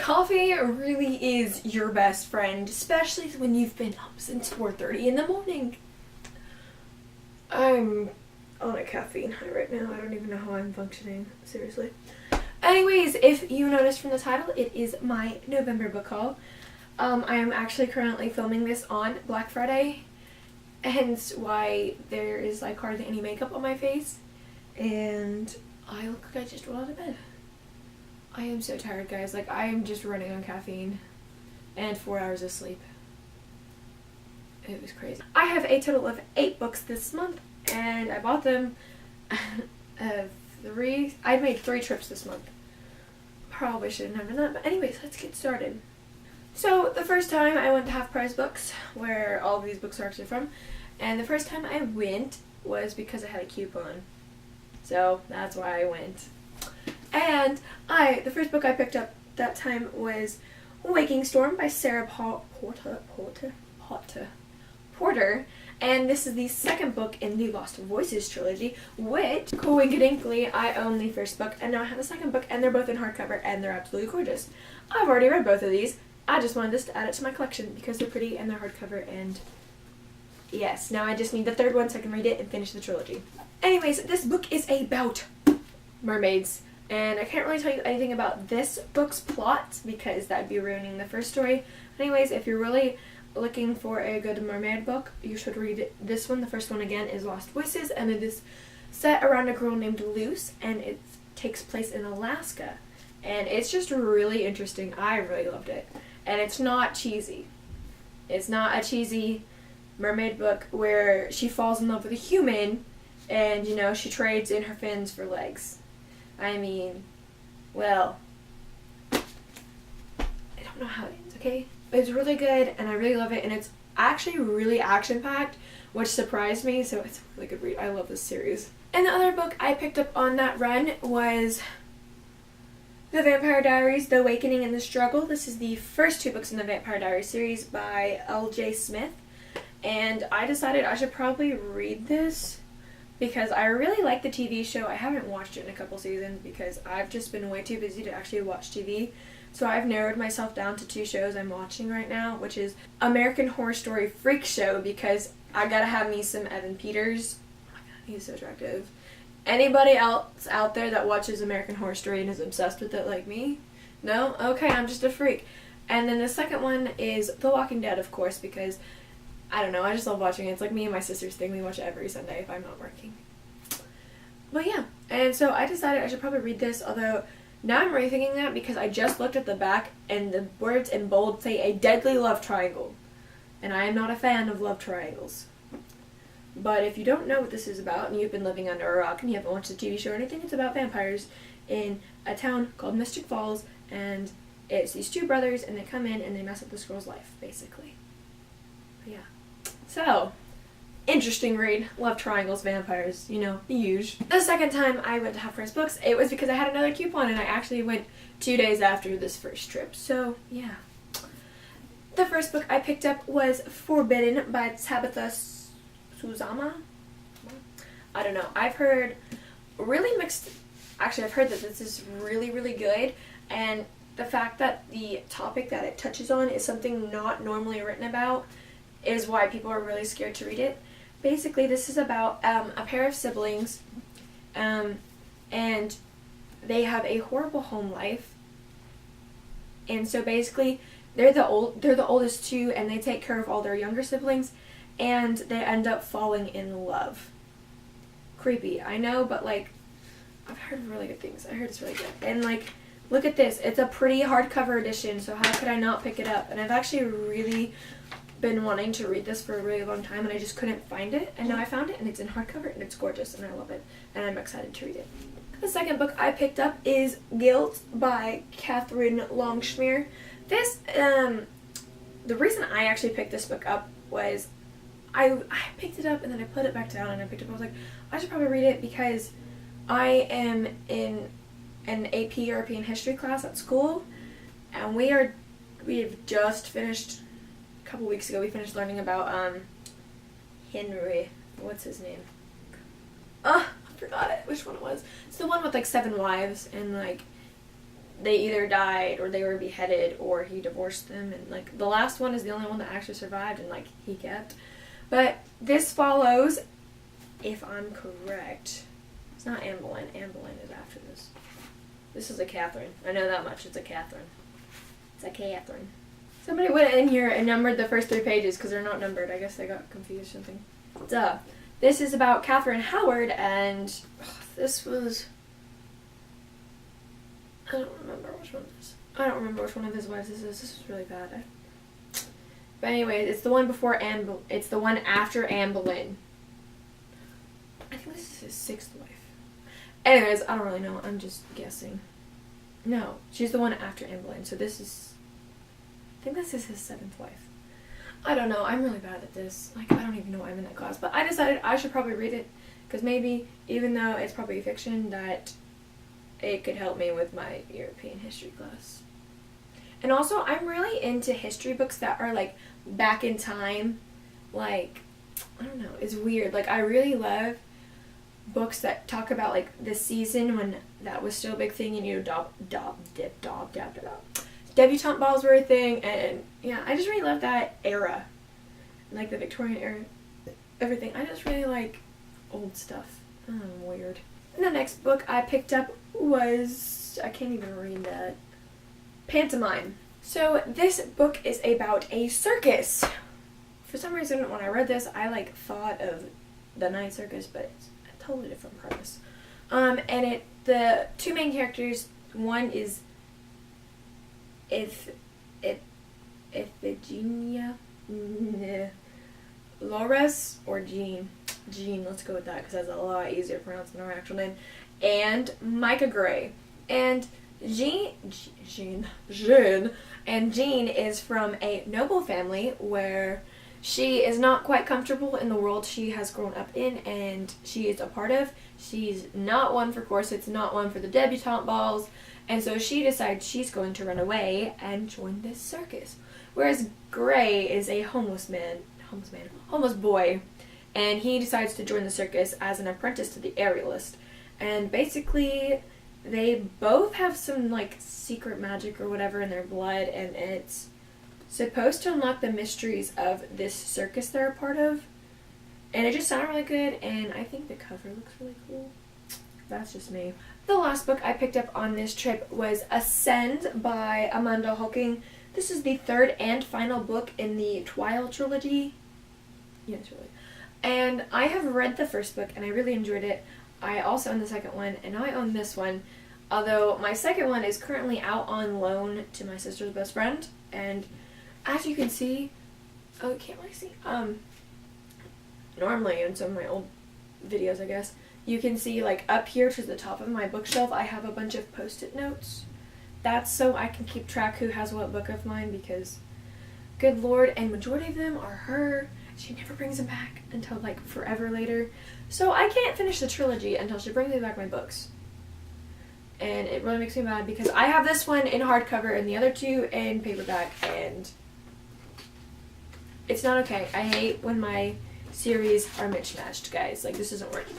Coffee really is your best friend, especially when you've been up since 4:30 in the morning. I'm on a caffeine high right now. I don't even know how I'm functioning, seriously. Anyways, if you noticed from the title, it is my November book haul. I am actually currently filming this on Black Friday, hence why there is like hardly any makeup on my face, and I look like I just rolled out of bed. I am so tired, guys. Like, I am just running on caffeine and 4 hours of sleep. It was crazy. I have a total of 8 books this month, and I bought them I made 3 trips this month. Probably shouldn't have done that, but anyways, let's get started. So, the first time I went to Half Price Books, where all of these books are actually from, and the first time I went was because I had a coupon. So, that's why I went. And the first book I picked up that time was Waking Storm by Sarah Porter. And this is the second book in the Lost Voices trilogy, which, coincidentally, I own the first book, and now I have the second book, and they're both in hardcover, and they're absolutely gorgeous. I've already read both of these. I just wanted this to add it to my collection because they're pretty and they're hardcover, and yes, now I just need the third one so I can read it and finish the trilogy. Anyways, this book is about mermaids. And I can't really tell you anything about this book's plot because that'd be ruining the first story. Anyways, if you're really looking for a good mermaid book, you should read this one. The first one, again, is Lost Voices, and it is set around a girl named Luce, and it takes place in Alaska. And it's just really interesting. I really loved it. And it's not cheesy. It's not a cheesy mermaid book where she falls in love with a human and, you know, she trades in her fins for legs. I mean, well, I don't know how it ends, okay? It's really good, and I really love it, and it's actually really action-packed, which surprised me, so it's a really good read. I love this series. And the other book I picked up on that run was The Vampire Diaries, The Awakening and the Struggle. This is the first 2 books in the Vampire Diaries series by L.J. Smith, and I decided I should probably read this because I really like the TV show. I haven't watched it in a couple seasons because I've just been way too busy to actually watch TV. So I've narrowed myself down to 2 shows I'm watching right now, which is American Horror Story Freak Show, because I gotta have me some Evan Peters. Oh my god, he's so attractive. Anybody else out there that watches American Horror Story and is obsessed with it like me? No? Okay, I'm just a freak. And then the second one is The Walking Dead, of course, because I don't know, I just love watching it. It's like me and my sister's thing. We watch it every Sunday if I'm not working. But yeah, and so I decided I should probably read this, although now I'm rethinking that because I just looked at the back and the words in bold say a deadly love triangle. And I am not a fan of love triangles. But if you don't know what this is about and you've been living under a rock and you haven't watched the TV show or anything, it's about vampires in a town called Mystic Falls, and it's these 2 brothers, and they come in and they mess up this girl's life, basically. But yeah. So, interesting read. Love triangles, vampires, you know, the usual. The second time I went to Half Price Books, it was because I had another coupon, and I actually went 2 days after this first trip. So, yeah. The first book I picked up was Forbidden by Tabitha Suzama. I don't know. I've heard really mixed... Actually, I've heard that this is really, really good, and the fact that the topic that it touches on is something not normally written about is why people are really scared to read it. Basically, this is about a pair of siblings, and they have a horrible home life. And so basically, they're the oldest 2, and they take care of all their younger siblings, and they end up falling in love. Creepy, I know, but like, I've heard really good things. I heard it's really good. And like, look at this. It's a pretty hardcover edition, so how could I not pick it up? And I've actually really been wanting to read this for a really long time, and I just couldn't find it, and now I found it, and it's in hardcover, and it's gorgeous, and I love it, and I'm excited to read it. The second book I picked up is Guilt by Catherine Longshmere. This, the reason I actually picked this book up was I picked it up, and then I put it back down, and I picked it up, I was like, I should probably read it because I am in an AP European history class at school, and we've just finished couple weeks ago we finished learning about Henry, what's his name? I forgot it, which one it was. It's the one with like 7 wives, and like they either died or they were beheaded or he divorced them, and like the last one is the only one that actually survived and like he kept. But this follows, if I'm correct, it's not Anne Boleyn. Anne Boleyn is after this. This is a Catherine. I know that much. It's a Catherine. It's a Catherine. Somebody went in here and numbered the first 3 pages because they're not numbered. I guess they got confused or something. Duh. This is about Catherine Howard, and this was... I don't remember which one this is. I don't remember which one of his wives this is. This is really bad. But anyways, it's the one before it's the one after Anne Boleyn. I think this is his 6th wife. Anyways, I don't really know. I'm just guessing. No, she's the one after Anne Boleyn. So this is... I think this is his 7th wife. I don't know. I'm really bad at this. Like, I don't even know why I'm in that class. But I decided I should probably read it. Because maybe, even though it's probably fiction, that it could help me with my European history class. And also, I'm really into history books that are, like, back in time. Like, I don't know. It's weird. Like, I really love books that talk about, like, the season when that was still a big thing. And, you know, debutante balls were a thing. And, yeah, I just really love that era. Like, the Victorian era. Everything. I just really like old stuff. Weird. And the next book I picked up was... I can't even read that. Pantomime. So this book is about a circus. For some reason, when I read this, I like thought of the Night Circus, but it's a totally different premise. And the 2 main characters, one is Iphigenia, Loris, or Jean. Jean, let's go with that because that's a lot easier to pronounce than her actual name. And Micah Gray. And Jean is from a noble family where she is not quite comfortable in the world she has grown up in and she is a part of. She's not one for corsets, not one for the debutante balls, and so she decides she's going to run away and join this circus. Whereas Gray is a homeless boy, and he decides to join the circus as an apprentice to the aerialist. And basically, they both have some, like, secret magic or whatever in their blood, and it's supposed to unlock the mysteries of this circus they're a part of. And it just sounded really good, and I think the cover looks really cool. That's just me. The last book I picked up on this trip was Ascend by Amanda Hocking. This is the 3rd and final book in the Twilight trilogy. Yes, really. And I have read the first book, and I really enjoyed it. I also own the second one, and now I own this one. Although my second one is currently out on loan to my sister's best friend. And as you can see, oh, you can't really see. Normally in some of my old videos, I guess, you can see like up here to the top of my bookshelf, I have a bunch of post-it notes. That's so I can keep track who has what book of mine because, good lord, and majority of them are her. She never brings them back until like forever later. So I can't finish the trilogy until she brings me back my books. And it really makes me mad because I have this one in hardcover and the other 2 in paperback, and it's not okay. I hate when my series are mismatched, guys. Like, this isn't working.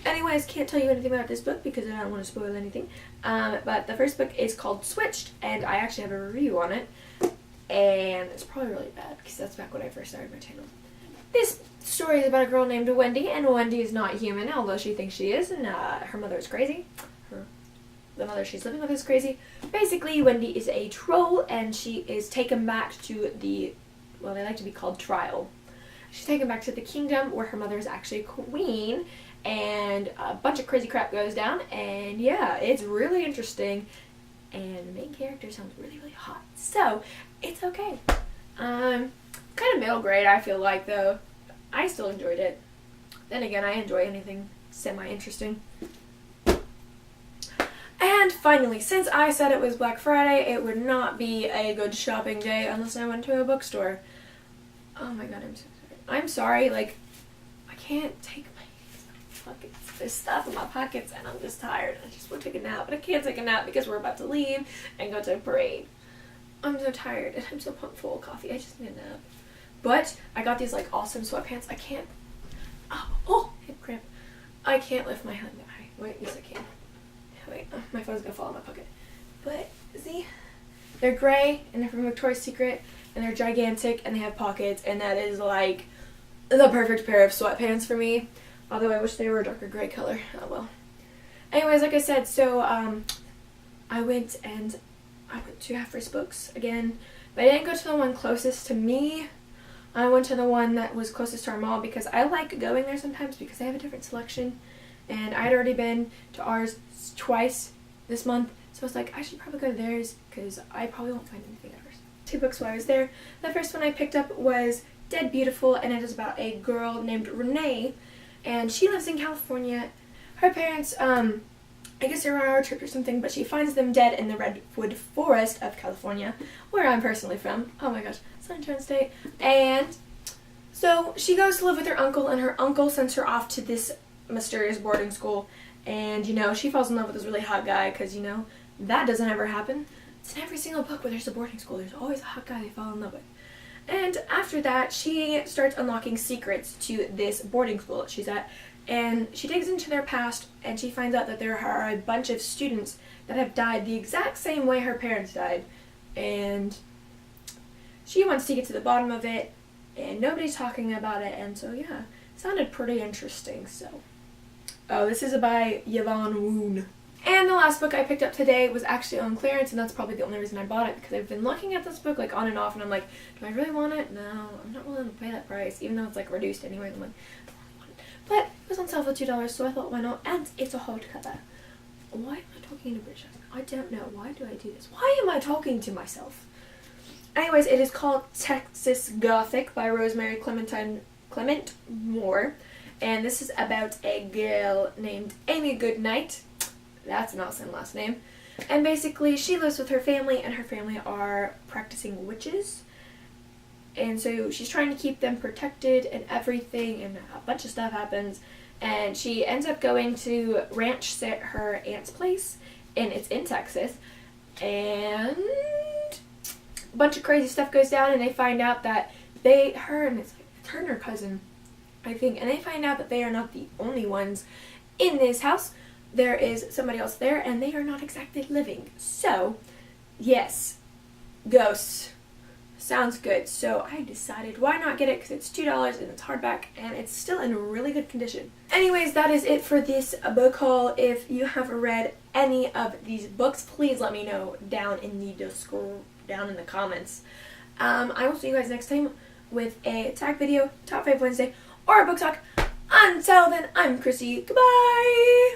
Anyways, can't tell you anything about this book because I don't want to spoil anything. But the first book is called Switched, and I actually have a review on it. And it's probably really bad because that's back when I first started my channel. This story is about a girl named Wendy, and Wendy is not human, although she thinks she is, and her mother is crazy. The mother she's living with is crazy. Basically, Wendy is a troll, and she is taken back to the, well, they like to be called Trial. She's taken back to the kingdom where her mother is actually a queen, and a bunch of crazy crap goes down, and yeah, it's really interesting, and the main character sounds really, really hot, so it's okay. Kind of middle grade, I feel like, though. I still enjoyed it. Then again, I enjoy anything semi-interesting. And finally, since I said it was Black Friday, it would not be a good shopping day unless I went to a bookstore. Oh my god, I'm so sorry. I'm sorry, like, I can't take my pockets. There's stuff in my pockets and I'm just tired. I just want to take a nap, but I can't take a nap because we're about to leave and go to a parade. I'm so tired and I'm so pumped full of coffee. I just need a nap. But I got these, like, awesome sweatpants. I can't, hip cramp. I can't lift my hand. Wait, yes I can. Wait, my phone's gonna fall in my pocket. But see, they're gray and they're from Victoria's Secret and they're gigantic and they have pockets, and that is like the perfect pair of sweatpants for me. Although I wish they were a darker gray color. Oh well. Anyways, like I said, so I went to Half-Price Books again, but I didn't go to the one closest to me. I went to the one that was closest to our mall because I like going there sometimes because they have a different selection. And I had already been to ours twice this month, so I was like, I should probably go to theirs because I probably won't find anything at ours. 2 books while I was there. The first one I picked up was Dead Beautiful, and it is about a girl named Renee, and she lives in California. Her parents, I guess they're on a road trip or something, but she finds them dead in the redwood forest of California, where I'm personally from. Oh my gosh, Sunshine State. And so she goes to live with her uncle, and her uncle sends her off to this mysterious boarding school, and you know, she falls in love with this really hot guy because, you know, that doesn't ever happen. It's in every single book where there's a boarding school, there's always a hot guy they fall in love with. And after that, she starts unlocking secrets to this boarding school that she's at, and she digs into their past, and she finds out that there are a bunch of students that have died the exact same way her parents died, and she wants to get to the bottom of it, and nobody's talking about it, and so yeah, sounded pretty interesting. So, oh, this is by Yvonne Woon. And the last book I picked up today was actually on clearance, and that's probably the only reason I bought it, because I've been looking at this book like on and off, and I'm like, do I really want it? No, I'm not willing to pay that price, even though it's like reduced anyway. I'm like, I don't really want it. But it was on sale for $2, so I thought, why not? And it's a hardcover. Why am I talking in a British accent? I don't know. Why do I do this? Why am I talking to myself? Anyways, it is called Texas Gothic by Rosemary Clement Moore, and this is about a girl named Amy Goodnight. That's an awesome last name. And basically, she lives with her family, and her family are practicing witches. And so she's trying to keep them protected and everything, and a bunch of stuff happens. And she ends up going to ranch her aunt's place, and it's in Texas. And a bunch of crazy stuff goes down, and they find out that it's her and her cousin, I think. And they find out that they are not the only ones in this house. There is somebody else there, and they are not exactly living. So, yes, ghosts. Sounds good. So I decided why not get it, because it's $2 and it's hardback and it's still in really good condition. Anyways, that is it for this book haul. If you have read any of these books, please let me know down in the comments. I will see you guys next time with a tag video, Top 5 Wednesday, or a book talk. Until then, I'm Chrissy. Goodbye!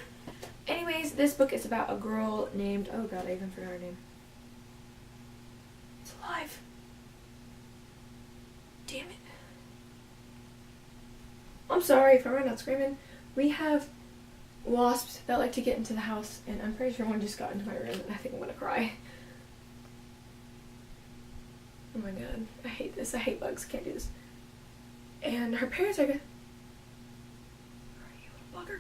Anyways, this book is about a girl named, oh god, I even forgot her name. It's alive. Damn it. I'm sorry if I run out screaming. We have wasps that like to get into the house, and I'm pretty sure one just got into my room, and I think I'm gonna cry. Oh my god, I hate this. I hate bugs. Can't do this. And her parents are good. Are you a bugger?